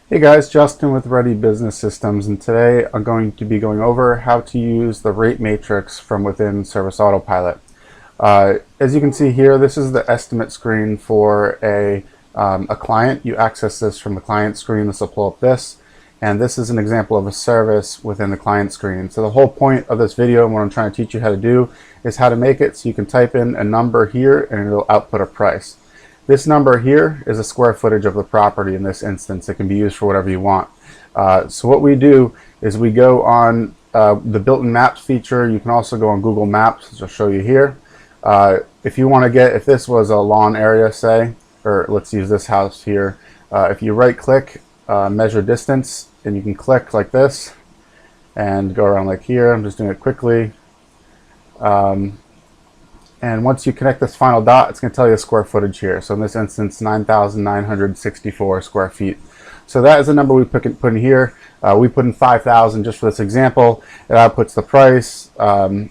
Hey guys, Justin with Ready Business Systems, and today I'm going to be going over how to use the rate matrix from within Service Autopilot. As you can see here, this is the estimate screen for a client. You access this from the client screen. This will pull up this, and this is an example of a service within the client screen. So the whole point of this video and what I'm trying to teach you how to do is how to make it so you can type in a number here and it'll output a price. This number here is a square footage of the property in this instance. It can be used for whatever you want. So what we do is we go on the built-in maps feature. You can also go on Google Maps, which I'll show you here. If you want to get, if this was a lawn area, say, or let's use this house here, if you right-click, measure distance, and you can click like this and go around like here. I'm just doing it quickly. And once you connect this final dot, it's going to tell you the square footage here. So in this instance, 9,964 square feet. So that is the number we put in here. We put in 5,000 just for this example. It outputs the price, the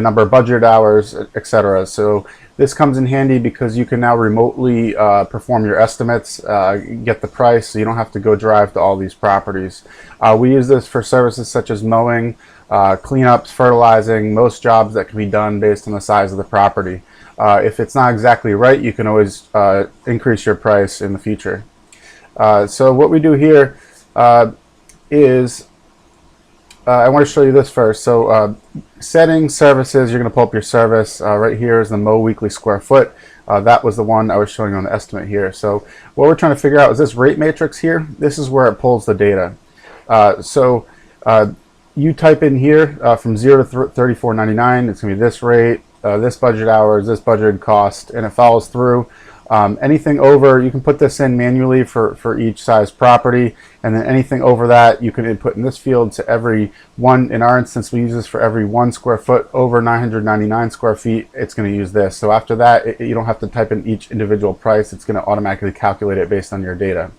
number of budgeted hours, etc. So this comes in handy because you can now remotely perform your estimates, get the price, so you don't have to go drive to all these properties. We use this for services such as mowing, cleanups, fertilizing, most jobs that can be done based on the size of the property. If it's not exactly right, you can always increase your price in the future. So what we do here is I want to show you this first. So settings, services, you're going to pull up your service. Right here is the mow weekly square foot. That was the one I was showing you on the estimate here. So what we're trying to figure out is this rate matrix here. This is where it pulls the data. You type in here from 0 to $34.99. It's going to be this rate, this budget hours, this budgeted cost, and it follows through. Anything over, you can put this in manually for each size property, and then anything over that you can input in this field. To every one, in our instance we use this for every 1 square foot over 999 square feet, it's going to use this. So after that, you don't have to type in each individual price. It's going to automatically calculate it based on your data.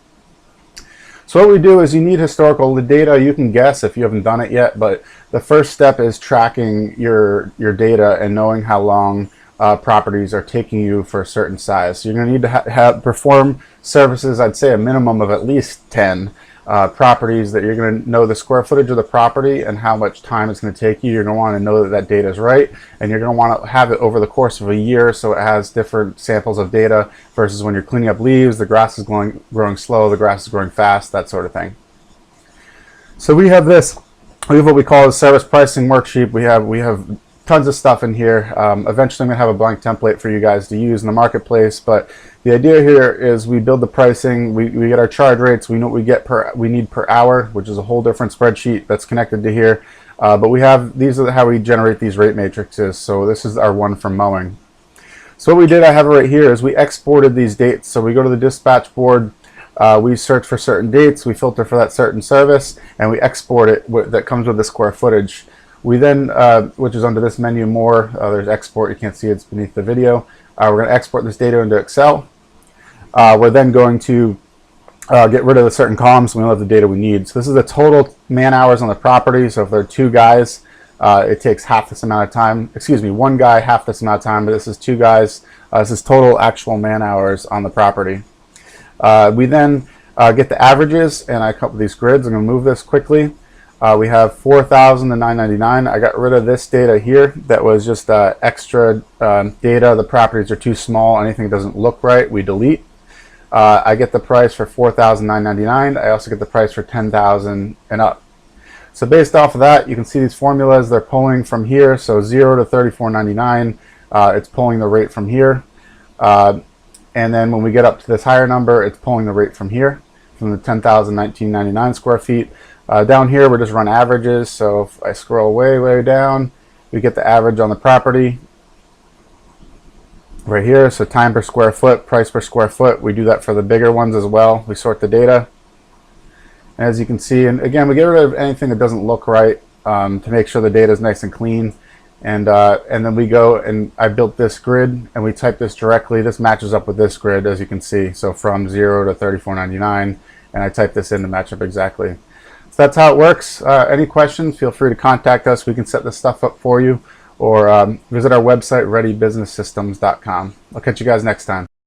So what we do is you need historical data. You can guess if you haven't done it yet, but the first step is tracking your data and knowing how long properties are taking you for a certain size. So you're going to need to perform services, I'd say a minimum of at least 10 properties that you're going to know the square footage of the property and how much time it's going to take you. You're going to want to know that that data is right, and you're going to want to have it over the course of a year so it has different samples of data versus when you're cleaning up leaves, the grass is growing slow, the grass is growing fast, that sort of thing. So we have this, we have what we call a service pricing worksheet. We have tons of stuff in here. Eventually I'm going to have a blank template for you guys to use in the marketplace, but the idea here is we build the pricing, we get our charge rates, we know what we need per hour, which is a whole different spreadsheet that's connected to here. But we have, these are how we generate these rate matrices. So this is our one for mowing. So what we did, I have it right here, is we exported these dates. So we go to the dispatch board, we search for certain dates, we filter for that certain service, and we export it that comes with the square footage. We then, which is under this menu more, there's export, you can't see it's beneath the video. We're going to export this data into Excel. We're then going to get rid of the certain columns so we don't have the data we need. So this is the total man hours on the property. So if there are 2 guys, it takes half this amount of time. Excuse me, 1 guy, half this amount of time, but this is 2 guys. This is total actual man hours on the property. We then get the averages, and I come up with these grids. I'm going to move this quickly. We have 4,000 to 999. I got rid of this data here. That was just extra data. The properties are too small. Anything that doesn't look right, we delete. I get the price for 4,999. I also get the price for 10,000 and up. So based off of that, you can see these formulas. They're pulling from here. So 0 to 34.99. It's pulling the rate from here. And then when we get up to this higher number, it's pulling the rate from here, from the 10,1999 square feet. Down here, we just run averages. So if I scroll way down, we get the average on the property right here. So time per square foot, price per square foot. We do that for the bigger ones as well. We sort the data. And as you can see, and again, we get rid of anything that doesn't look right to make sure the data is nice and clean. And then we go, and I built this grid, and we type this directly. This matches up with this grid, as you can see. So from 0 to 34.99, and I type this in to match up exactly. So that's how it works. Any questions, feel free to contact us. We can set this stuff up for you, or visit our website, readybusinesssystems.com. I'll catch you guys next time.